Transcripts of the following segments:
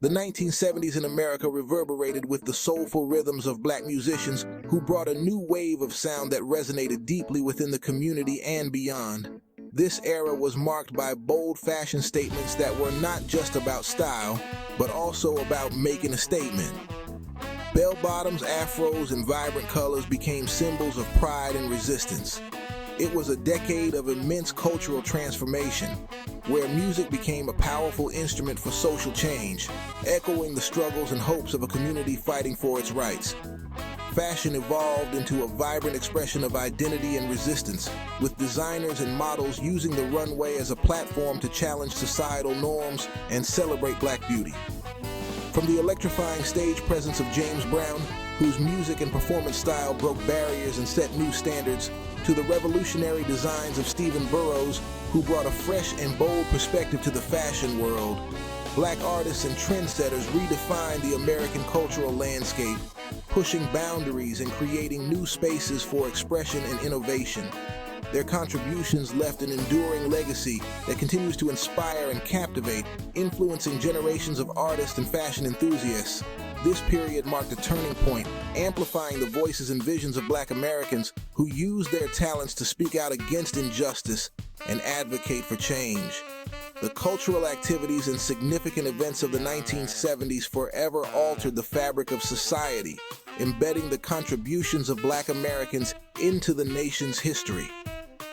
The 1970s in America reverberated with the soulful rhythms of black musicians who brought a new wave of sound that resonated deeply within the community and beyond. This era was marked by bold fashion statements that were not just about style, but also about making a statement. Bell-bottoms, afros, and vibrant colors became symbols of pride and resistance. It was a decade of immense cultural transformation, where music became a powerful instrument for social change, echoing the struggles and hopes of a community fighting for its rights. Fashion evolved into a vibrant expression of identity and resistance, with designers and models using the runway as a platform to challenge societal norms and celebrate black beauty. From the electrifying stage presence of James Brown, whose music and performance style broke barriers and set new standards, to the revolutionary designs of Stephen Burrows, who brought a fresh and bold perspective to the fashion world, black artists and trendsetters redefined the American cultural landscape, pushing boundaries and creating new spaces for expression and innovation. Their contributions left an enduring legacy that continues to inspire and captivate, influencing generations of artists and fashion enthusiasts. This period marked a turning point, amplifying the voices and visions of black Americans who used their talents to speak out against injustice and advocate for change. The cultural activities and significant events of the 1970s forever altered the fabric of society, embedding the contributions of black Americans into the nation's history.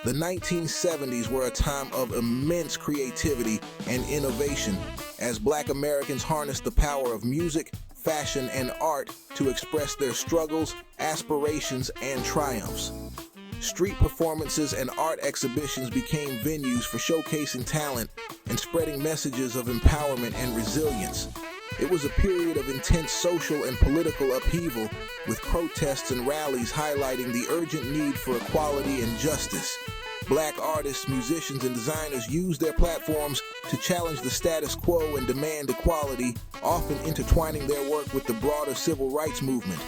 The 1970s were a time of immense creativity and innovation as black Americans harnessed the power of music, fashion, and art to express their struggles, aspirations, and triumphs. Street performances and art exhibitions became venues for showcasing talent and spreading messages of empowerment and resilience. It was a period of intense social and political upheaval, with protests and rallies highlighting the urgent need for equality and justice. Black artists, musicians, and designers used their platforms to challenge the status quo and demand equality, often intertwining their work with the broader civil rights movement.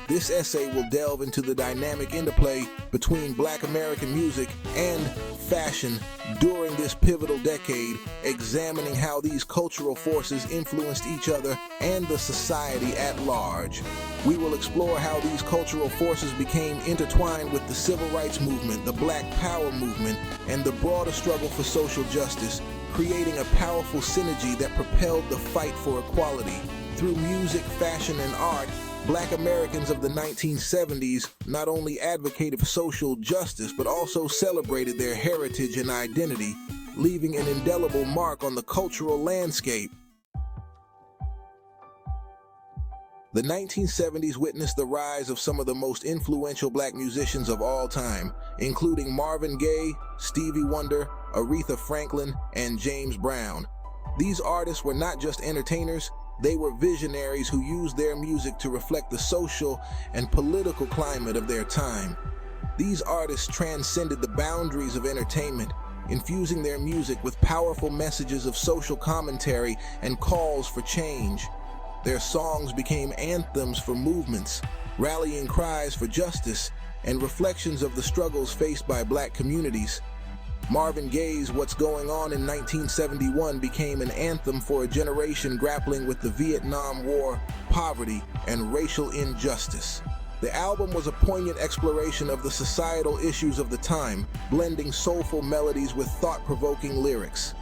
This essay will delve into the dynamic interplay between black American music and fashion during this pivotal decade, examining how these cultural forces influenced each other and the society at large. We will explore how these cultural forces became intertwined with the civil rights movement, the Black Power movement, and the broader struggle for social justice, creating a powerful synergy that propelled the fight for equality. Through music, fashion, and art, black Americans of the 1970s not only advocated for social justice, but also celebrated their heritage and identity, leaving an indelible mark on the cultural landscape. The 1970s witnessed the rise of some of the most influential black musicians of all time, including Marvin Gaye, Stevie Wonder, Aretha Franklin, and James Brown. These artists were not just entertainers, they were visionaries who used their music to reflect the social and political climate of their time. These artists transcended the boundaries of entertainment, infusing their music with powerful messages of social commentary and calls for change. Their songs became anthems for movements, rallying cries for justice, and reflections of the struggles faced by black communities. Marvin Gaye's What's Going On in 1971 became an anthem for a generation grappling with the Vietnam War, poverty, and racial injustice. The album was a poignant exploration of the societal issues of the time, blending soulful melodies with thought-provoking lyrics.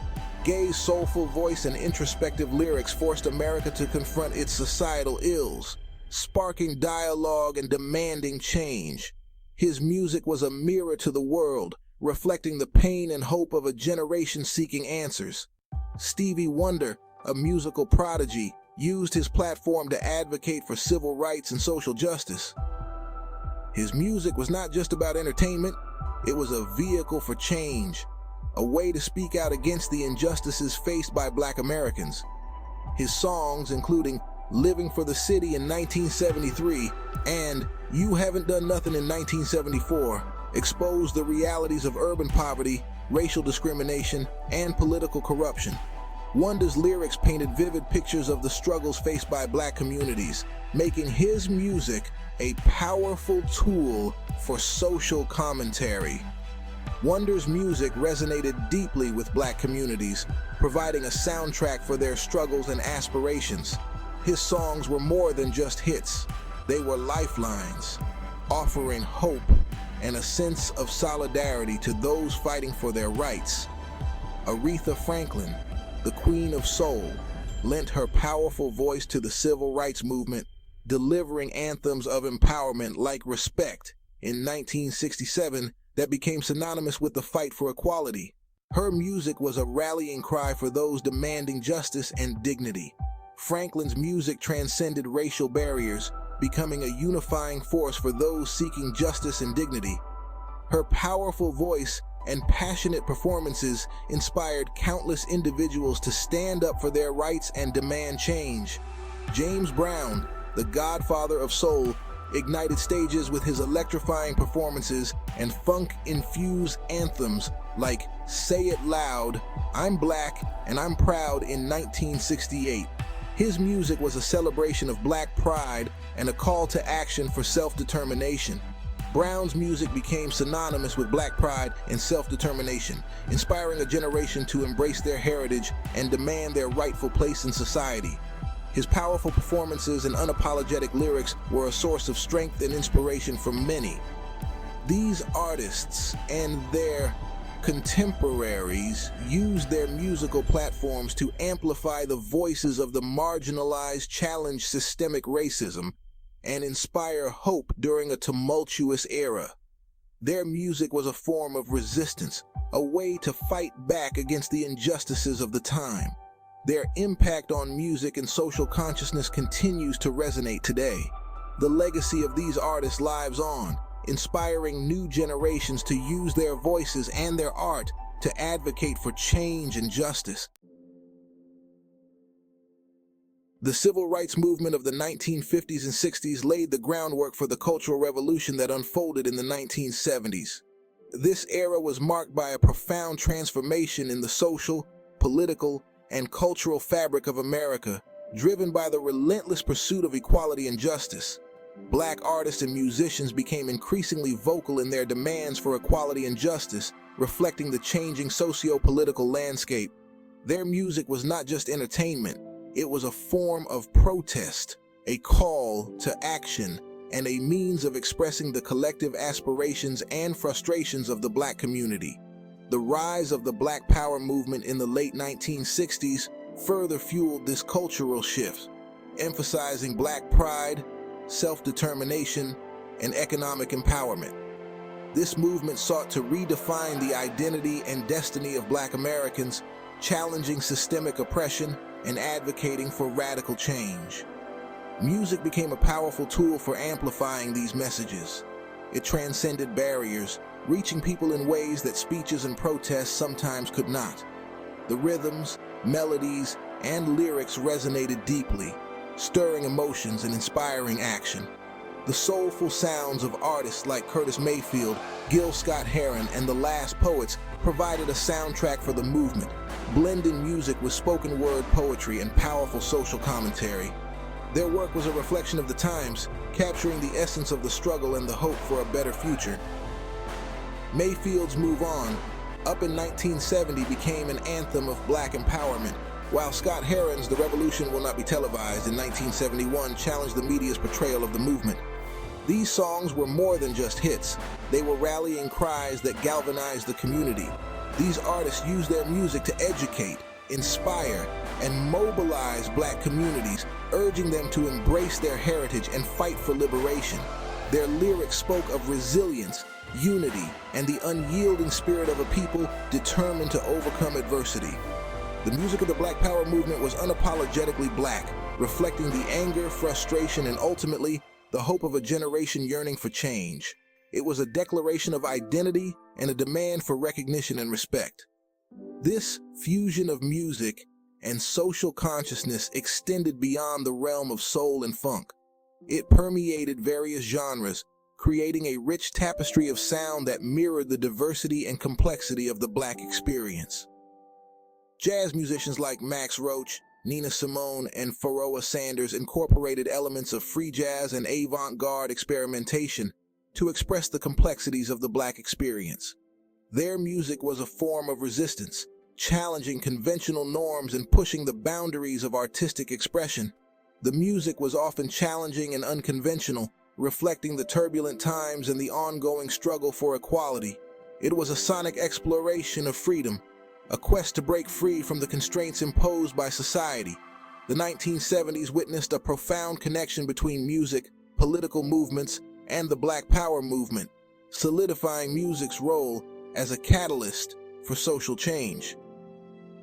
Gaye's soulful voice and introspective lyrics forced America to confront its societal ills, sparking dialogue and demanding change. His music was a mirror to the world, reflecting the pain and hope of a generation seeking answers. Stevie Wonder, a musical prodigy, used his platform to advocate for civil rights and social justice. His music was not just about entertainment, it was a vehicle for change, a way to speak out against the injustices faced by black Americans. His songs, including Living for the City in 1973 and You Haven't Done Nothing in 1974, exposed the realities of urban poverty, racial discrimination, and political corruption. Wonder's lyrics painted vivid pictures of the struggles faced by black communities, making his music a powerful tool for social commentary. Wonder's music resonated deeply with Black communities, providing a soundtrack for their struggles and aspirations. His songs were more than just hits. They were lifelines, offering hope and a sense of solidarity to those fighting for their rights. Aretha Franklin, the Queen of Soul, lent her powerful voice to the civil rights movement, delivering anthems of empowerment like Respect in 1967 that became synonymous with the fight for equality. Her music was a rallying cry for those demanding justice and dignity. Franklin's music transcended racial barriers, becoming a unifying force for those seeking justice and dignity. Her powerful voice and passionate performances inspired countless individuals to stand up for their rights and demand change. James Brown, the godfather of soul, ignited stages with his electrifying performances and funk-infused anthems like Say It Loud, I'm Black, and I'm Proud in 1968. His music was a celebration of Black pride and a call to action for self-determination. Brown's music became synonymous with Black pride and self-determination, inspiring a generation to embrace their heritage and demand their rightful place in society. His powerful performances and unapologetic lyrics were a source of strength and inspiration for many. These artists and their contemporaries used their musical platforms to amplify the voices of the marginalized, challenge systemic racism, and inspire hope during a tumultuous era. Their music was a form of resistance, a way to fight back against the injustices of the time. Their impact on music and social consciousness continues to resonate today. The legacy of these artists lives on, inspiring new generations to use their voices and their art to advocate for change and justice. The civil rights movement of the 1950s and 60s laid the groundwork for the cultural revolution that unfolded in the 1970s. This era was marked by a profound transformation in the social, political, and cultural fabric of America, driven by the relentless pursuit of equality and justice. Black artists and musicians became increasingly vocal in their demands for equality and justice, reflecting the changing socio-political landscape. Their music was not just entertainment, it was a form of protest, a call to action, and a means of expressing the collective aspirations and frustrations of the Black community. The rise of the Black Power movement in the late 1960s further fueled this cultural shift, emphasizing Black pride, self-determination, and economic empowerment. This movement sought to redefine the identity and destiny of Black Americans, challenging systemic oppression and advocating for radical change. Music became a powerful tool for amplifying these messages. It transcended barriers, reaching people in ways that speeches and protests sometimes could not. The rhythms, melodies, and lyrics resonated deeply, stirring emotions and inspiring action. The soulful sounds of artists like Curtis Mayfield, Gil Scott-Heron, and The Last Poets provided a soundtrack for the movement, blending music with spoken word poetry and powerful social commentary. Their work was a reflection of the times, capturing the essence of the struggle and the hope for a better future. Mayfield's Move On, up in 1970, became an anthem of Black empowerment, while Scott-Heron's The Revolution Will Not Be Televised in 1971 challenged the media's portrayal of the movement. These songs were more than just hits. They were rallying cries that galvanized the community. These artists used their music to educate, inspire, and mobilize Black communities, urging them to embrace their heritage and fight for liberation. Their lyrics spoke of resilience, unity, and the unyielding spirit of a people determined to overcome adversity. The music of the Black Power movement was unapologetically Black, reflecting the anger, frustration, and ultimately, the hope of a generation yearning for change. It was a declaration of identity and a demand for recognition and respect. This fusion of music and social consciousness extended beyond the realm of soul and funk. It permeated various genres, creating a rich tapestry of sound that mirrored the diversity and complexity of the Black experience. Jazz musicians like Max Roach, Nina Simone, and Pharoah Sanders incorporated elements of free jazz and avant-garde experimentation to express the complexities of the Black experience. Their music was a form of resistance, challenging conventional norms and pushing the boundaries of artistic expression. The music was often challenging and unconventional, reflecting the turbulent times and the ongoing struggle for equality. It was a sonic exploration of freedom, a quest to break free from the constraints imposed by society. The 1970s witnessed a profound connection between music, political movements, and the Black Power movement, solidifying music's role as a catalyst for social change.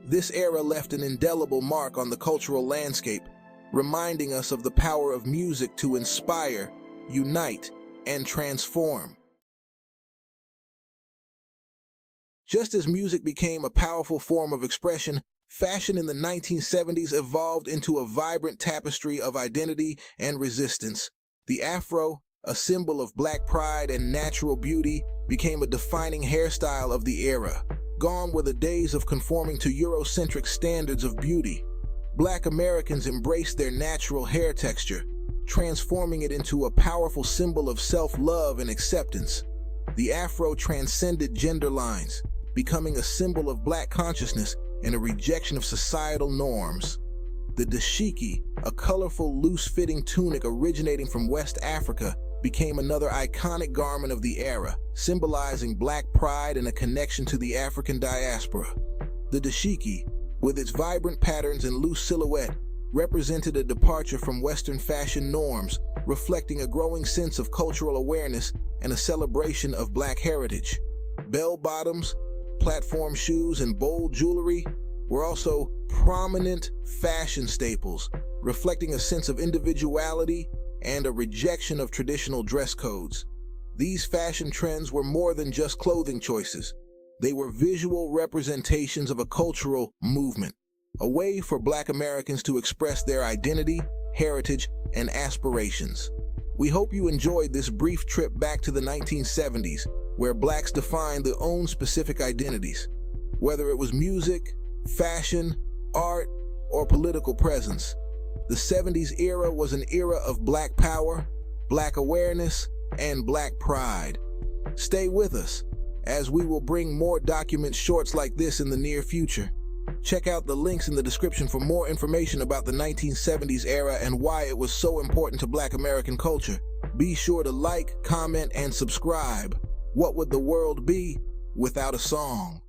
This era left an indelible mark on the cultural landscape, reminding us of the power of music to inspire, unite, and transform. Just as music became a powerful form of expression, fashion in the 1970s evolved into a vibrant tapestry of identity and resistance. The afro, a symbol of Black pride and natural beauty, became a defining hairstyle of the era. Gone were the days of conforming to Eurocentric standards of beauty. Black Americans embraced their natural hair texture, transforming it into a powerful symbol of self-love and acceptance. The afro transcended gender lines, becoming a symbol of Black consciousness and a rejection of societal norms. The dashiki, a colorful, loose-fitting tunic originating from West Africa, became another iconic garment of the era, symbolizing Black pride and a connection to the African diaspora. The dashiki, with its vibrant patterns and loose silhouette, represented a departure from Western fashion norms, reflecting a growing sense of cultural awareness and a celebration of Black heritage. Bell-bottoms, platform shoes, and bold jewelry were also prominent fashion staples, reflecting a sense of individuality and a rejection of traditional dress codes. These fashion trends were more than just clothing choices. They were visual representations of a cultural movement, a way for Black Americans to express their identity, heritage, and aspirations. We hope you enjoyed this brief trip back to the 1970s, where Blacks defined their own specific identities. Whether it was music, fashion, art, or political presence, the 70s era was an era of Black power, Black awareness, and Black pride. Stay with us, as we will bring more document shorts like this in the near future. Check out the links in the description for more information about the 1970s era and why it was so important to Black American culture. Be sure to like, comment, and subscribe. What would the world be without a song?